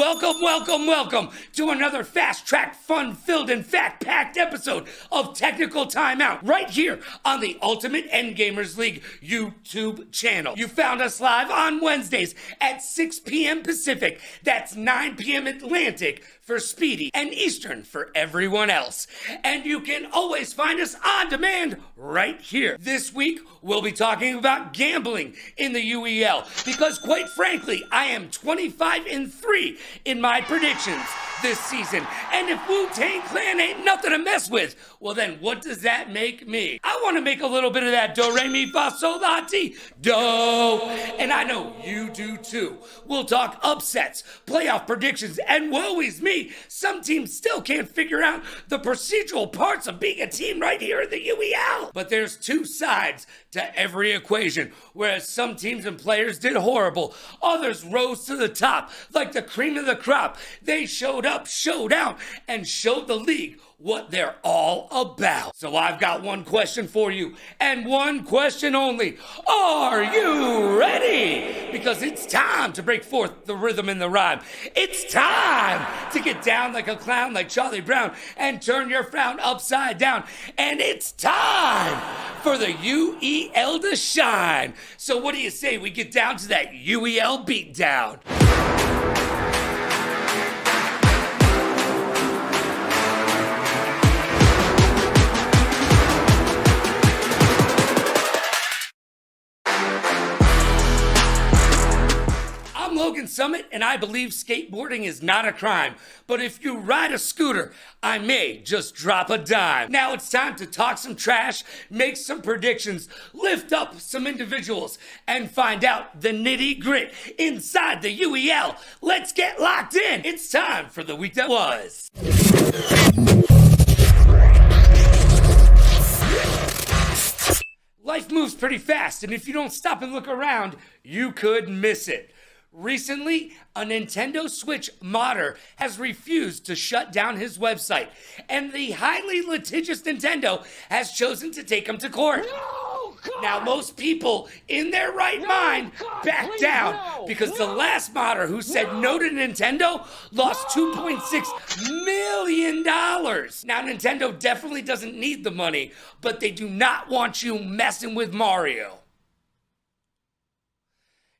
welcome to another fast-track, fun-filled, and fact-packed episode of Technical Timeout right here on the Ultimate Endgamers League YouTube channel. You found us live on Wednesdays at 6 p.m. Pacific. That's 9 p.m. Atlantic for Speedy and Eastern for everyone else. And you can always find us on demand right here. This week, we'll be talking about gambling in the UEL because, quite frankly, I am 25-3 in my predictions this season. And if Wu-Tang Clan ain't nothing to mess with, well then what does that make me? I want to make a little bit of that do-re-mi-fa-sol-la-ti do. And I know you do too. We'll talk upsets, playoff predictions, and woe is me, some teams still can't figure out the procedural parts of being a team right here in the UEL. But there's two sides to every equation. Whereas some teams and players did horrible, others rose to the top like the cream of the crop. They showed up, showed out, and showed the league what they're all about. So I've got one question for you, and one question only. Are you ready? Because it's time to break forth the rhythm and the rhyme. It's time to get down like a clown like Charlie Brown and turn your frown upside down. And it's time for the UEL to shine. So what do you say we get down to that UEL beatdown? Logan Summit, and I believe skateboarding is not a crime. But if you ride a scooter, I may just drop a dime. Now it's time to talk some trash, make some predictions, lift up some individuals, and find out the nitty-grit inside the UEL. Let's get locked in. It's time for the week that was. Life moves pretty fast, and if you don't stop and look around, you could miss it. Recently, a Nintendo Switch modder has refused to shut down his website, and the highly litigious Nintendo has chosen to take him to court. No, now, most people in their right mind back down because the last modder who said no to Nintendo lost $2.6 million. Now, Nintendo definitely doesn't need the money, but they do not want you messing with Mario.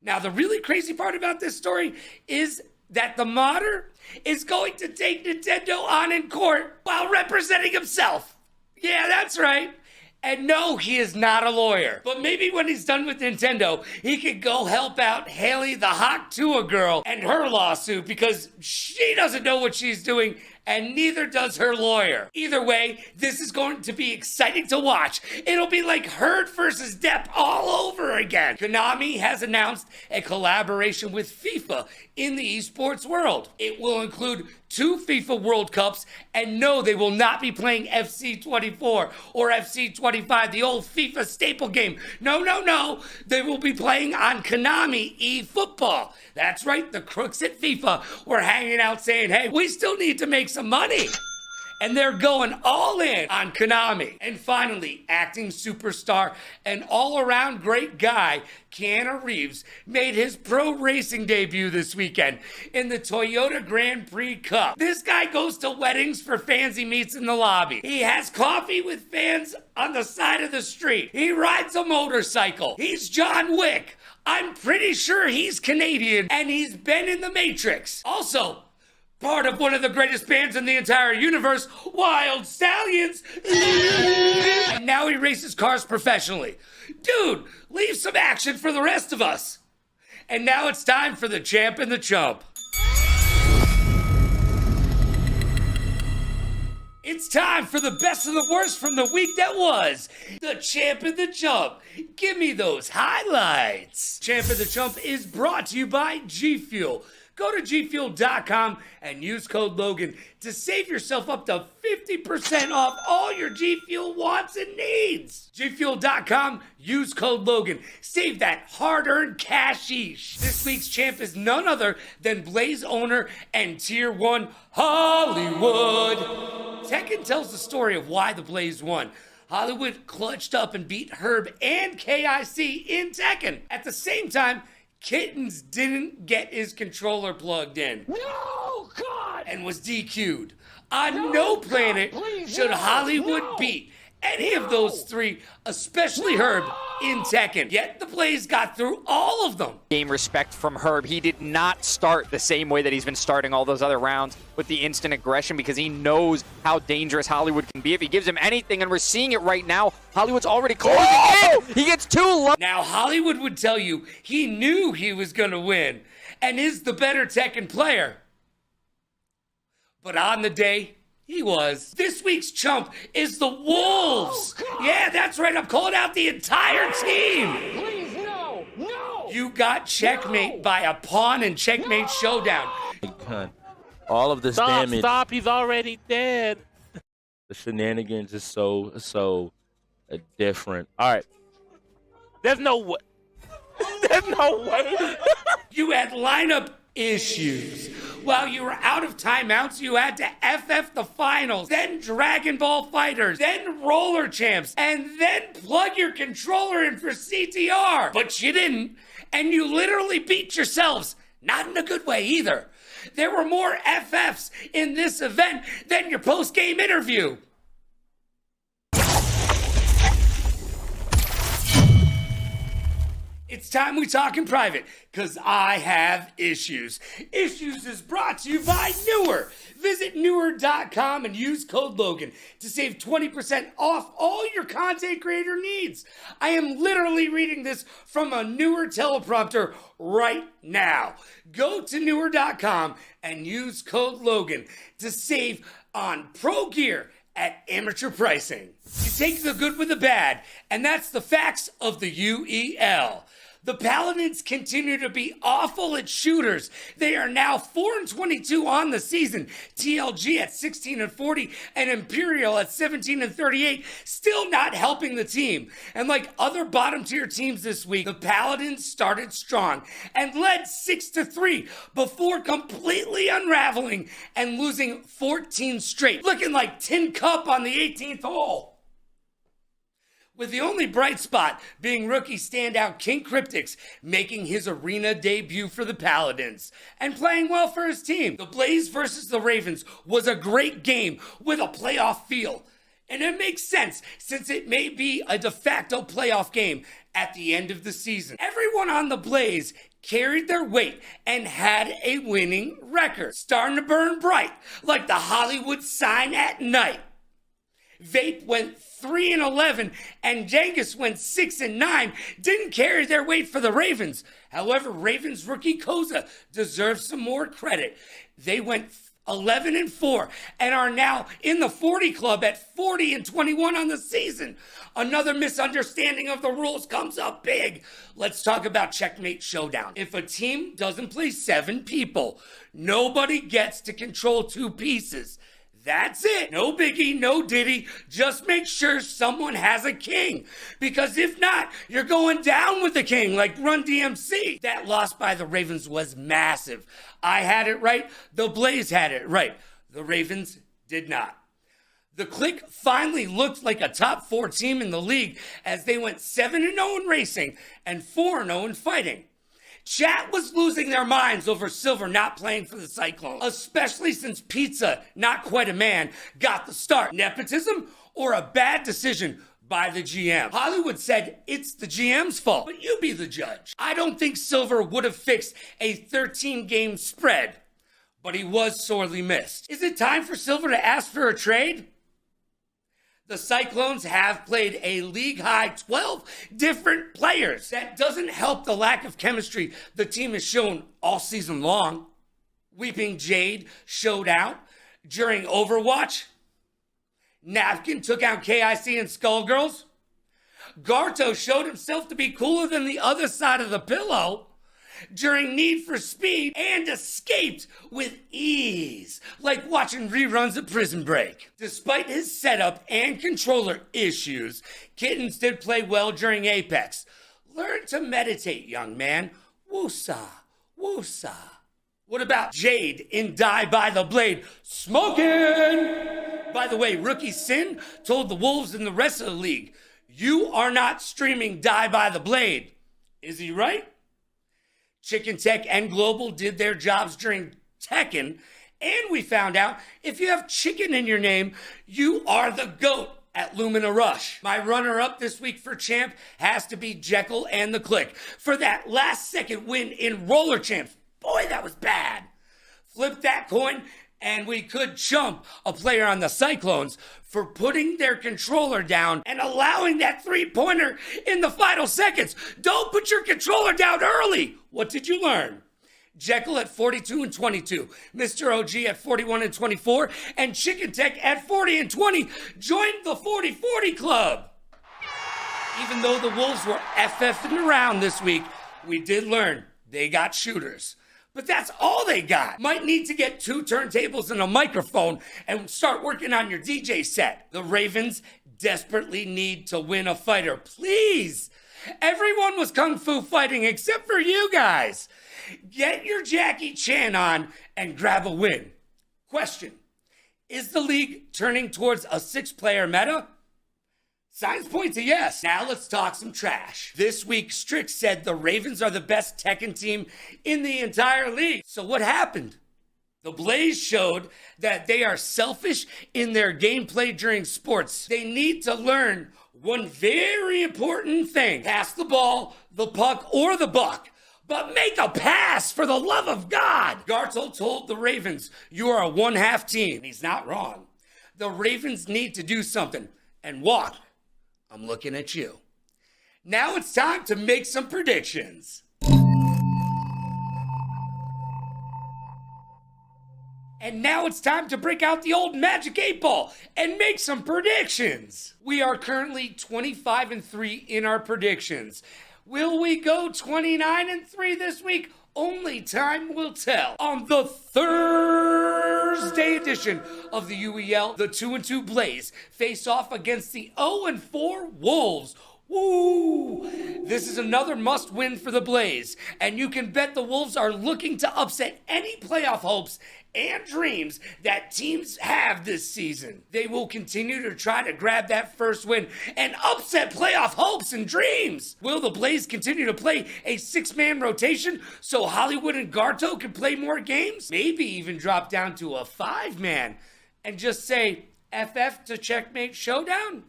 Now, the really crazy part about this story is that the modder is going to take Nintendo on in court while representing himself. Yeah, that's right. And no, he is not a lawyer. But maybe when he's done with Nintendo, he could go help out Haley the Hot Tua girl and her lawsuit because she doesn't know what she's doing and neither does her lawyer. Either way, this is going to be exciting to watch. It'll be like Herd versus Depp all over again. Konami has announced a collaboration with FIFA in the esports world. It will include 2 FIFA World Cups, and no, they will not be playing FC 24 or FC 25, the old FIFA staple game. No. They will be playing on Konami eFootball. That's right, the crooks at FIFA were hanging out saying, hey, we still need to make some money. And they're going all in on Konami. And finally, acting superstar and all-around great guy, Keanu Reeves, made his pro racing debut this weekend in the Toyota Grand Prix Cup. This guy goes to weddings for fans he meets in the lobby. He has coffee with fans on the side of the street. He rides a motorcycle. He's John Wick. I'm pretty sure he's Canadian, and he's been in the Matrix. Also, part of one of the greatest bands in the entire universe, Wild Stallions. And now he races cars professionally. Dude, leave some action for the rest of us. And now it's time for the champ and the chump. It's time for the best and the worst from the week that was. The Champ and the Chump. Give me those highlights. Champ and the Chump is brought to you by G Fuel. Go to gfuel.com and use code Logan to save yourself up to 50% off all your G Fuel wants and needs. gfuel.com, use code Logan. Save that hard-earned cashish. This week's champ is none other than Blaze owner and Tier 1 Hollywood. Tekken tells the story of why the Blaze won. Hollywood clutched up and beat Herb and KIC in Tekken. At the same time, Kittens didn't get his controller plugged in. No, God! And was DQ'd. On no planet should Hollywood beat any of those three, especially Herb, in Tekken. Yet the Blaze got through all of them. Game respect from Herb. He did not start the same way that he's been starting all those other rounds with the instant aggression because he knows how dangerous Hollywood can be if he gives him anything, and we're seeing it right now. Hollywood's already closing in. He gets too low. Now, Hollywood would tell you he knew he was going to win and is the better Tekken player. But on the day, he was. This week's chump is the Wolves. Yeah, that's right. I'm calling out the entire team. Please, no! No! You got checkmate by a pawn and checkmate showdown. All of this damage. Stop, he's already dead. The shenanigans is so different. All right. There's no way. There's no way. You had lineup issues. While you were out of timeouts, you had to FF the finals, then Dragon Ball Fighters, then Roller Champs, and then plug your controller in for CTR. But you didn't, and you literally beat yourselves. Not in a good way either. There were more FFs in this event than your post-game interview. It's time we talk in private, because I have issues. Issues is brought to you by Newer. Visit Newer.com and use code Logan to save 20% off all your content creator needs. I am literally reading this from a Newer teleprompter right now. Go to Newer.com and use code Logan to save on pro gear at amateur pricing. You take the good with the bad, and that's the facts of the UEL. The Paladins continue to be awful at shooters. They are now 4-22 on the season. TLG at 16-40 and Imperial at 17-38, still not helping the team. And like other bottom tier teams this week, the Paladins started strong and led 6-3 before completely unraveling and losing 14 straight, looking like Tin Cup on the 18th hole. With the only bright spot being rookie standout King Cryptix making his arena debut for the Paladins and playing well for his team. The Blaze versus the Ravens was a great game with a playoff feel. And it makes sense since it may be a de facto playoff game at the end of the season. Everyone on the Blaze carried their weight and had a winning record, starting to burn bright like the Hollywood sign at night. Vape went 3-11 and Genghis went 6-9, didn't carry their weight for the Ravens. However, Ravens rookie Koza deserves some more credit. They went 11-4 and are now in the 40 club at 40-21 on the season. Another misunderstanding of the rules comes up big. Let's talk about Checkmate Showdown. If a team doesn't play 7 people, nobody gets to control 2 pieces. That's it. No biggie, no diddy. Just make sure someone has a king. Because if not, you're going down with the king like Run DMC. That loss by the Ravens was massive. I had it right. The Blaze had it right. The Ravens did not. The Clique finally looked like a top 4 team in the league as they went 7-0 in racing and 4-0 in fighting. Chat was losing their minds over Silver not playing for the Cyclones, especially since Pizza, not quite a man, got the start. Nepotism or a bad decision by the GM? Hollywood said it's the GM's fault, but you be the judge. I don't think Silver would have fixed a 13-game spread, but he was sorely missed. Is it time for Silver to ask for a trade? The Cyclones have played a league-high 12 different players. That doesn't help the lack of chemistry the team has shown all season long. Weeping Jade showed out during Overwatch. Napkin took out KIC and Skullgirls. Garto showed himself to be cooler than the other side of the pillow during Need for Speed and escaped with ease, like watching reruns of Prison Break. Despite his setup and controller issues, Kittens did play well during Apex. Learn to meditate, young man. Woosah, woosah. What about Jade in Die by the Blade? Smoking! By the way, Rookie Sin told the Wolves and the rest of the league, you are not streaming Die by the Blade. Is he right? Chicken Tech and Global did their jobs during Tekken, and we found out if you have chicken in your name, you are the GOAT at Lumina Rush. My runner-up this week for champ has to be Jekyll and the Click for that last-second win in Roller Champs. Boy, that was bad. Flip that coin, and we could chump a player on the Cyclones for putting their controller down and allowing that three-pointer in the final seconds. Don't put your controller down early. What did you learn? Jekyll at 42 and 22, Mr. OG at 41 and 24, and Chicken Tech at 40 and 20 joined the 40-40 club. Even though the Wolves were FFing around this week, we did learn they got shooters. But that's all they got. Might need to get 2 turntables and a microphone and start working on your DJ set. The Ravens desperately need to win a fighter. Please. Everyone was kung fu fighting except for you guys. Get your Jackie Chan on and grab a win. Question. Is the league turning towards a 6-player meta? Signs point to yes. Now let's talk some trash. This week, Strix said the Ravens are the best Tekken team in the entire league. So what happened? The Blaze showed that they are selfish in their gameplay during sports. They need to learn one very important thing. Pass the ball, the puck, or the buck. But make a pass, for the love of God. Gartel told the Ravens, you are a one-half team. He's not wrong. The Ravens need to do something. And what? I'm looking at you. Now it's time to make some predictions. And now it's time to break out the old magic 8-ball and make some predictions. We are currently 25 and 3 in our predictions. Will we go 29 and 3 this week? Only time will tell. On the Thursday edition of the UEL, the 2-2 Blaze face off against the 0-4 Wolves. Woo! This is another must-win for the Blaze, and you can bet the Wolves are looking to upset any playoff hopes and dreams that teams have this season. They will continue to try to grab that first win and upset playoff hopes and dreams. Will the Blaze continue to play a 6-man rotation so Hollywood and Garto can play more games? Maybe even drop down to a 5-man and just say FF to Checkmate Showdown?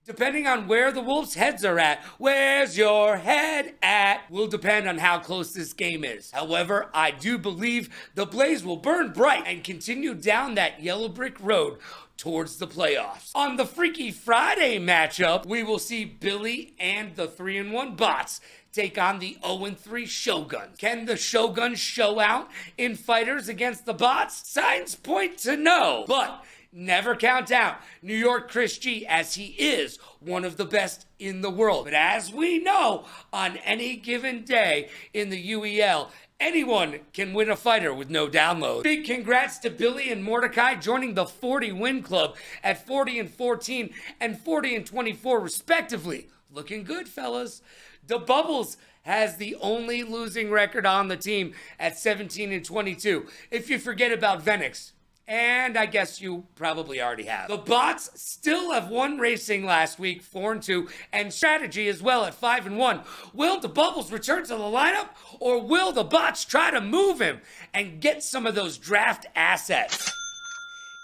Depending on where the Wolves' heads are at, where's your head at, will depend on how close this game is. However, I do believe the Blaze will burn bright and continue down that yellow brick road towards the playoffs. On the Freaky Friday matchup, we will see Billy and the 3-1 Bots take on the 0-3 Shoguns. Can the Shoguns show out in fighters against the Bots? Signs point to no, but never count out New York Chris G, as he is one of the best in the world. But as we know, on any given day in the UEL, anyone can win a fighter with no download. Big congrats to Billy and Mordecai joining the 40 win club at 40 and 14 and 40 and 24 respectively. Looking good, fellas. The Bubbles has the only losing record on the team at 17 and 22. If you forget about Venix, and I guess you probably already have. The Bots still have won racing last week, 4-2, and strategy as well at 5-1. Will the Bubbles return to the lineup, or will the Bots try to move him and get some of those draft assets?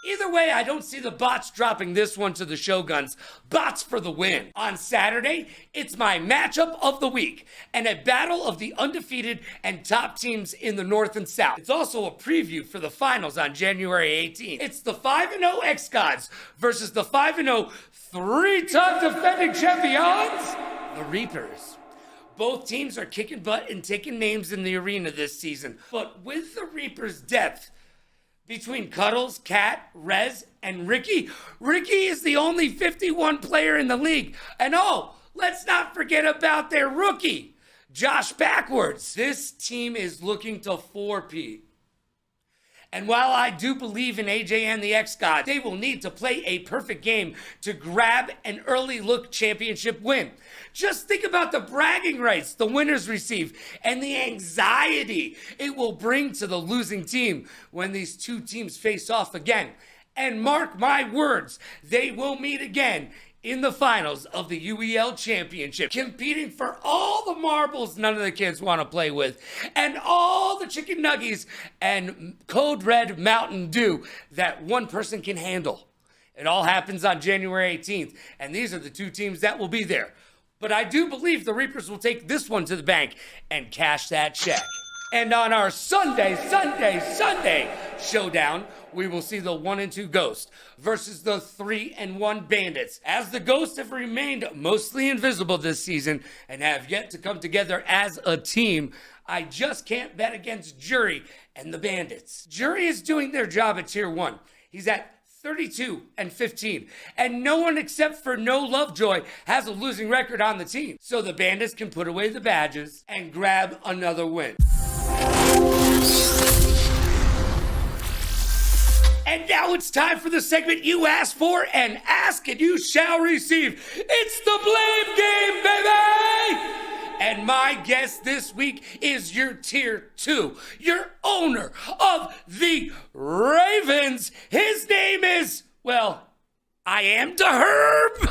Either way, I don't see the Bots dropping this one to the Shoguns. Bots for the win. On Saturday, it's my matchup of the week and a battle of the undefeated and top teams in the North and South. It's also a preview for the finals on January 18th. It's the 5-0 X-Gods versus the 5-0 3-time defending champions, the Reapers. Both teams are kicking butt and taking names in the arena this season, but with the Reapers' depth, between Cuddles, Cat, Rez, and Ricky is the only 51 player in the league. And oh, let's not forget about their rookie, Josh Backwards. This team is looking to 4-peat. And while I do believe in AJ and the X-God, they will need to play a perfect game to grab an early look championship win. Just think about the bragging rights the winners receive and the anxiety it will bring to the losing team when these two teams face off again. And mark my words, they will meet again in the finals of the UEL Championship, competing for all the marbles none of the kids want to play with, and all the chicken nuggies and Code Red Mountain Dew that one person can handle. It all happens on January 18th, and these are the two teams that will be there. But I do believe the Reapers will take this one to the bank and cash that check. And on our Sunday showdown, we will see the 1 and 2 Ghost versus the 3 and 1 Bandits. As the Ghosts have remained mostly invisible this season and have yet to come together as a team, I just can't bet against Jury and the Bandits. Jury is doing their job at Tier 1. He's at 32 and 15, and no one except for No Lovejoy has a losing record on the team. So the Bandits can put away the badges and grab another win. And now it's time for the segment you asked for, and ask and you shall receive. It's the Blame Game, baby! And my guest this week is your Tier 2, your owner of the Ravens. His name is, well, I am the Herb.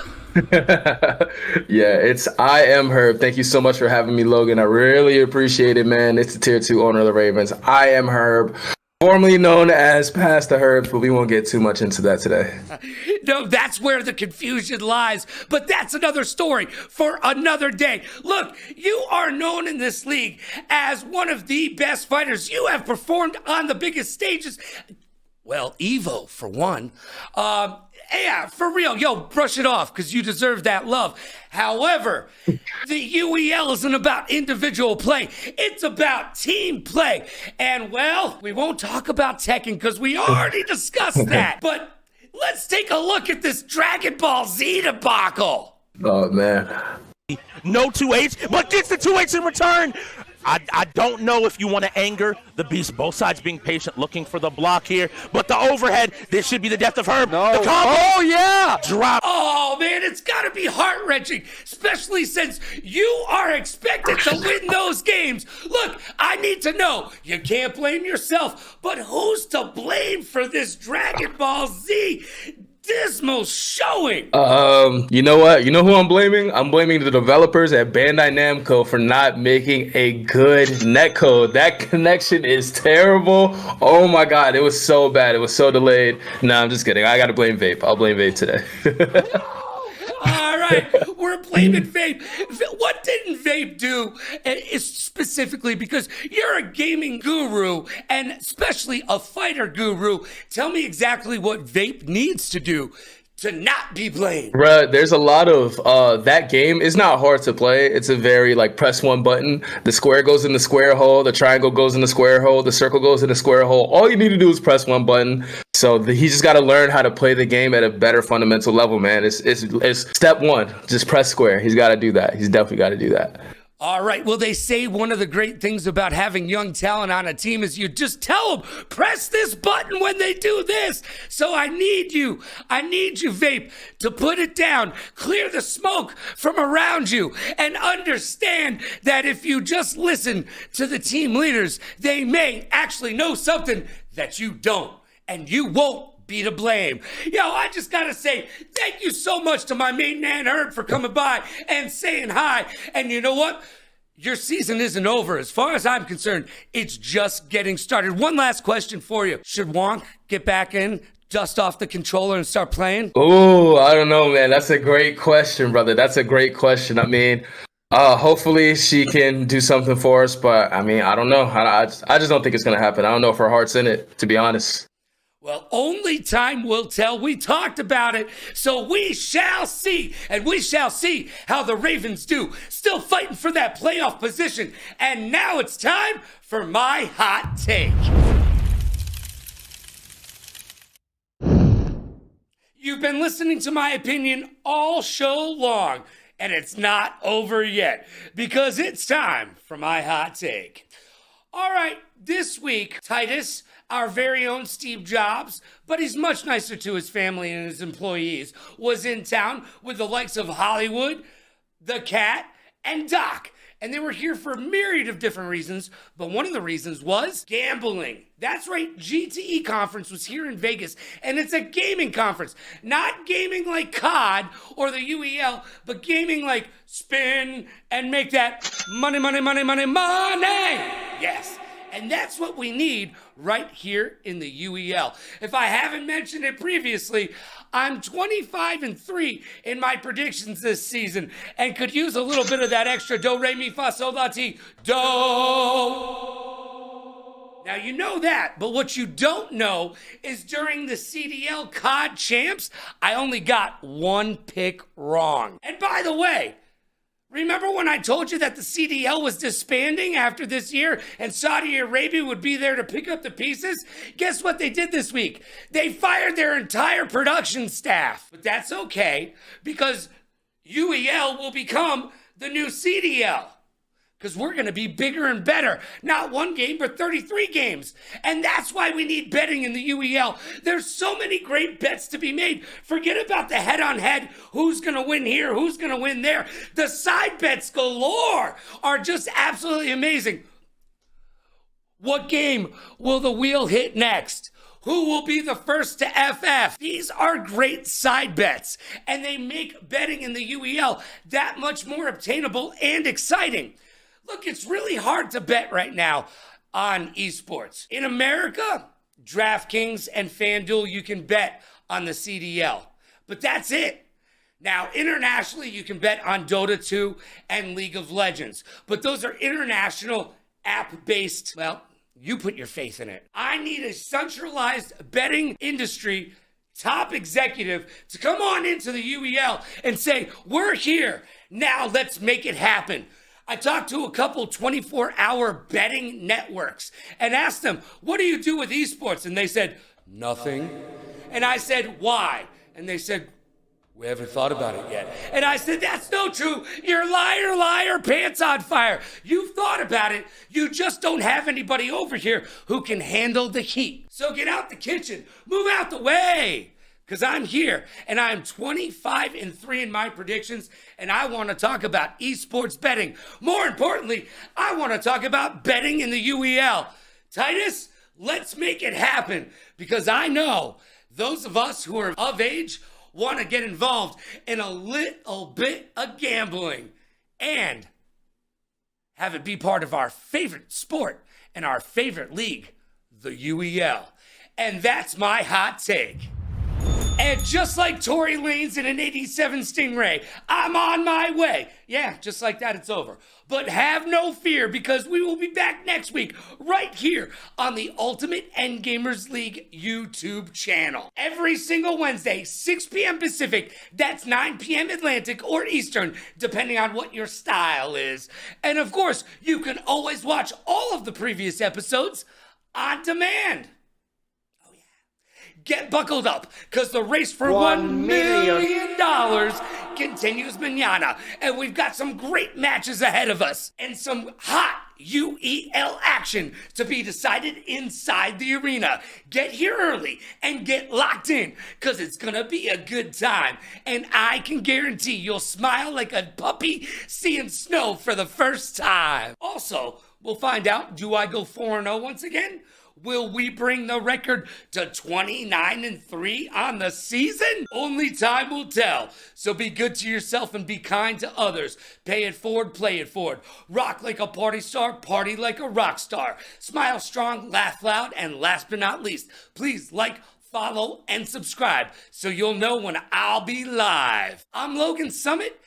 Yeah, I am Herb. Thank you so much for having me, Logan. I really appreciate it, man. It's the Tier 2 owner of the Ravens. I am Herb, formerly known as Pastor Herbs, but we won't get too much into that today. No, that's where the confusion lies, but that's another story for another day. Look, you are known in this league as one of the best fighters. You have performed on the biggest stages. Well, Evo, for one. Yeah, for real. Yo, brush it off, because you deserve that love. However, the UEL isn't about individual play. It's about team play. And, well, we won't talk about Tekken, because we already discussed that. But let's take a look at this Dragon Ball Z debacle. Oh, man. No 2H, but gets the 2H in return. I don't know if you want to anger the beast. Both sides being patient, looking for the block here. But the overhead, this should be the death of Herb. No. The combo. Oh, yeah. Drop. Oh, man, it's got to be heart-wrenching, especially since you are expected to win those games. Look, I need to know. You can't blame yourself, but who's to blame for this Dragon Ball Z dismal showing? You know what? You know who I'm blaming? I'm blaming the developers at Bandai Namco for not making a good netcode. That connection is terrible. Oh my god, it was so bad. It was so delayed. Nah, I'm just kidding. I gotta blame Vape. I'll blame Vape today. All right, we're blaming Vape. What didn't Vape do specifically? Because you're a gaming guru and especially a fighter guru. Tell me exactly what Vape needs to do to not be blamed. Bruh, there's a lot of that game is not hard to play. It's a very press one button. The square goes in the square hole. The triangle goes in the square hole. The circle goes in the square hole. All you need to do is press one button. So he just got to learn how to play the game at a better fundamental level, man. It's step one. Just press square. He's got to do that. He's definitely got to do that. All right, well, they say one of the great things about having young talent on a team is you just tell them, press this button when they do this. So I need you, Vape, to put it down, clear the smoke from around you, and understand that if you just listen to the team leaders, they may actually know something that you don't, and you won't be to blame. Yo, I just gotta say thank you so much to my main man Herb for coming by and saying hi. And you know what? Your season isn't over. As far as I'm concerned, it's just getting started. One last question for you. Should Wonk get back in, dust off the controller, and start playing? Oh, I don't know, man. That's a great question, brother. That's a great question. I mean, hopefully she can do something for us, but I mean, I don't know. I just don't think it's gonna happen. I don't know if her heart's in it, to be honest. Well, only time will tell. We talked about it, so we shall see. And we shall see how the Ravens do. Still fighting for that playoff position. And now it's time for my hot take. You've been listening to my opinion all show long, and it's not over yet, because it's time for my hot take. All right, this week, Titus, our very own Steve Jobs, but he's much nicer to his family and his employees, was in town with the likes of Hollywood, the Cat, and Doc. And they were here for a myriad of different reasons, but one of the reasons was gambling. That's right, GTE Conference was here in Vegas, and it's a gaming conference. Not gaming like COD or the UEL, but gaming like spin and make that money, money, money, money, money. Yes. And that's what we need right here in the UEL. If I haven't mentioned it previously, I'm 25-3 in my predictions this season and could use a little bit of that extra do, re, mi, fa, sol, la, ti, do. Now you know that, but what you don't know is during the CDL COD Champs, I only got one pick wrong. And by the way, remember when I told you that the CDL was disbanding after this year and Saudi Arabia would be there to pick up the pieces? Guess what they did this week? They fired their entire production staff. But that's okay, because UEL will become the new CDL. Because we're going to be bigger and better. Not one game, but 33 games. And that's why we need betting in the UEL. There's so many great bets to be made. Forget about the head-on-head. Who's going to win here? Who's going to win there? The side bets galore are just absolutely amazing. What game will the wheel hit next? Who will be the first to FF? These are great side bets, and they make betting in the UEL that much more obtainable and exciting. Look, it's really hard to bet right now on esports. In America, DraftKings and FanDuel, you can bet on the CDL. But that's it. Now, internationally, you can bet on Dota 2 and League of Legends. But those are international app-based, well, you put your faith in it. I need a centralized betting industry top executive to come on into the UEL and say, we're here. Now let's make it happen. I talked to a couple 24-hour betting networks and asked them, what do you do with esports? And they said, nothing. And I said, why? And they said, we haven't thought about it yet. And I said, that's no true. You're liar, liar, pants on fire. You've thought about it. You just don't have anybody over here who can handle the heat. So get out the kitchen. Move out the way. Because I'm here, and I'm 25-3 in my predictions, and I want to talk about esports betting. More importantly, I want to talk about betting in the UEL. Titus, let's make it happen, because I know those of us who are of age want to get involved in a little bit of gambling and have it be part of our favorite sport and our favorite league, the UEL. And that's my hot take. And just like Tory Lanez in an 87 Stingray, I'm on my way. Yeah, just like that, it's over. But have no fear, because we will be back next week right here on the Ultimate Endgamers League YouTube channel. Every single Wednesday, 6 p.m. Pacific, that's 9 p.m. Atlantic or Eastern, depending on what your style is. And of course, you can always watch all of the previous episodes on demand. Get buckled up, because the race for $1 million continues mañana. And we've got some great matches ahead of us. And some hot UEL action to be decided inside the arena. Get here early and get locked in, because it's going to be a good time. And I can guarantee you'll smile like a puppy seeing snow for the first time. Also, we'll find out, do I go 4-0 once again? Will we bring the record to 29-3 on the season? Only time will tell. So be good to yourself and be kind to others. Pay it forward, play it forward. Rock like a party star, party like a rock star. Smile strong, laugh loud, and last but not least, please like, follow, and subscribe so you'll know when I'll be live. I'm Logan Summit.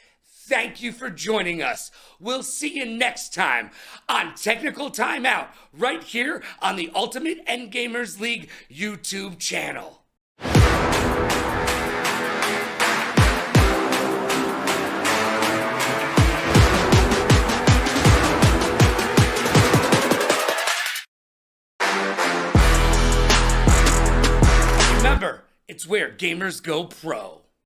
Thank you for joining us. We'll see you next time on Technical Timeout, right here on the Ultimate Endgamers League YouTube channel. Remember, it's where gamers go pro.